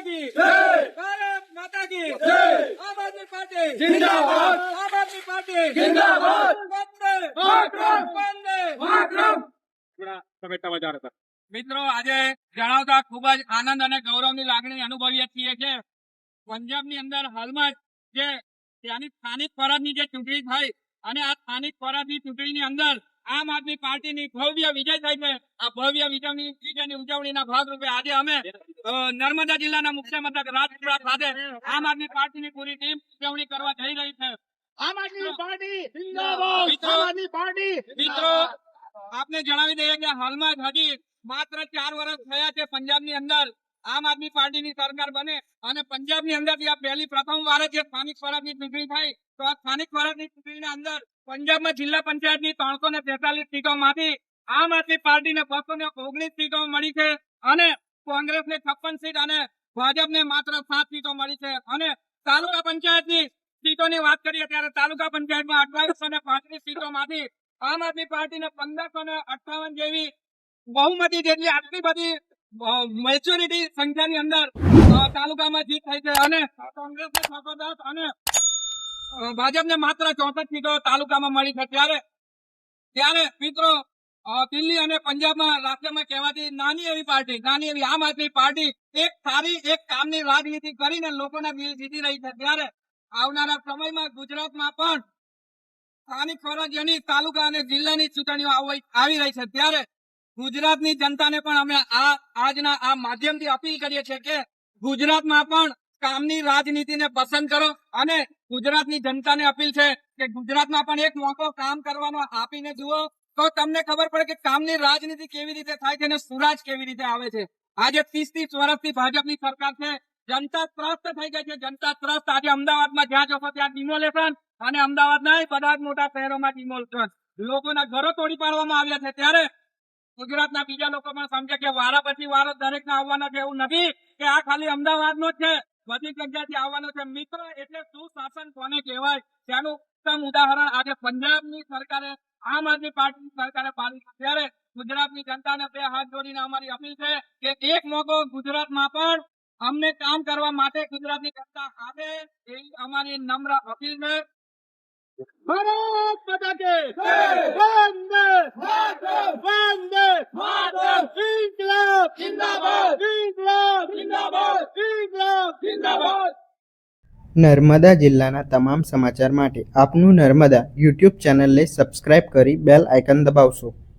की जय, भारत माता की जय, आम आदमी पार्टी जिंदाबाद, आम आदमी पार्टी जिंदाबाद, वंदे मातरम, वंदे मातरम। સમેટા બજાર હતા મિત્રો, આજે જણાવતા ખૂબ જ આનંદ અને ગૌરવની લાગણી અનુભવીએ છીએ કે પંજાબની અંદર હાલમાં જે ત્યાંની સ્થાનિક સ્વરાજની જે ચૂંટણી થઈ અને આ સ્થાનિક સ્વરાજની ચૂંટણીની અંદર આમ આદમી પાર્ટીની ભવ્ય વિજય થઈ છે। આ ભવ્ય વિજયની ઉજવણીના ભાગરૂપે આજે અમે નર્મદા જિલ્લાના મુખ્ય મથક રાજપુરા ખાતે આમ આદમી પાર્ટીની પૂરી ટીમ ઉજવણી કરવા જઈ રહી છે। આમ આદમી પાર્ટી જિંદાબાદ, આમ આદમી પાર્ટી મિત્રો આપને જણાવી દઈએ કે હાલમાં જ હજી માત્ર 4 વર્ષ થયા છે પંજાબની અંદર આમ આદમી પાર્ટીની સરકાર બને અને પંજાબની અંદર પ્રથમ વાર જ સ્થાનિક સ્વરાજની ચૂંટણી થઈ। તો આ સ્થાનિક સ્વરાજની ચૂંટણીના અંદર પંજાબમાં જિલ્લા પંચાયતની 343 સીટોમાંથી આમ આદમી પાર્ટીને 219 સીટો મળી છે અને કોંગ્રેસને 56 સીટ અને ભાજપને માત્ર 7 સીટો મળી છે। અને તાલુકા પંચાયતની સીટોની વાત કરીએ ત્યારે તાલુકા પંચાયતમાં 2835 સીટોમાંથી આમ આદમી પાર્ટીને 1558 જેવી બહુમતી જેટલી આટલી બધી મેચ્યોરિટી સંખ્યાની અંદર તાલુકામાં જીત થઈ છે અને કોંગ્રેસને 610 અને ભાજપને માત્ર 64 સીટો તાલુકામાં મળી છે। ત્યારે મિત્રો દિલ્હી અને પંજાબમાં રાજ્યમાં કહેવાતી નાની એવી આમ આદમી પાર્ટી એક સારી એક કામની રાજનીતિ કરીને લોકોના દિલ જીતી રહી છે। ત્યારે આવનારા સમયમાં ગુજરાતમાં પણ સ્થાનિક સ્વરાજ્યની તાલુકા અને જિલ્લાની ચૂંટણીઓ આવી રહી છે। ત્યારે ગુજરાતની જનતાને પણ અમે આજના આ માધ્યમથી અપીલ કરીએ છીએ કે ગુજરાતમાં પણ કામની રાજનીતિને પસંદ કરો અને ગુજરાતની જનતાને અપીલ છે કે ગુજરાતમાં પણ એક મોકો કામ કરવાનો આપીને જુઓ તો તમને ખબર પડે કે કામની રાજનીતિ કેવી રીતે થાય છે અને સુરાજ કેવી રીતે આવે છે। આજે 30 વર્ષથી ભાજપની સરકાર છે, જનતા ત્રસ્ત થઈ ગઈ છે। જનતા ત્રસ્ત આજે અમદાવાદમાં જ્યાં જોશો ત્યાં ડિમોલેશન અને અમદાવાદ નહીં બધા જ મોટા શહેરોમાં ડિમોલેશન, લોકોના ઘરો તોડી પાડવામાં આવ્યા છે। ત્યારે ગુજરાતના બીજા લોકો પણ સમજે કે વારા પછી વારો દરેકને આવવાનો છે, એવું નથી કે આ ખાલી અમદાવાદનો જ છે, બધી જગ્યાથી આવવાનો છે। મિત્રો એટલે સુશાસન કોને કહેવાય તેનું ઉત્તમ ઉદાહરણ આજે પંજાબની સરકારે આમ આદમી પાર્ટીની સરકારે પાડી છે। ત્યારે ગુજરાતની જનતાને 2 હાથ જોડીને અમારી અપીલ છે કે એક મોકો ગુજરાતમાં પણ અમને કામ કરવા માટે ગુજરાતની જનતા આપે એવી અમારી નમ્ર અપીલ છે। ભારત માતા કી જય, વંદે માતરમ, વંદે માતરમ, ઇન્કલાબ જિંદાબાદ, ઇન્કલાબ જિંદાબાદ, ઇન્કલાબ જિંદાબાદ। નર્મદા જિલ્લાના તમામ સમાચાર માટે આપનું નર્મદા યુટ્યુબ ચેનલને સબસ્ક્રાઇબ કરી બેલ આઇકન દબાવશો।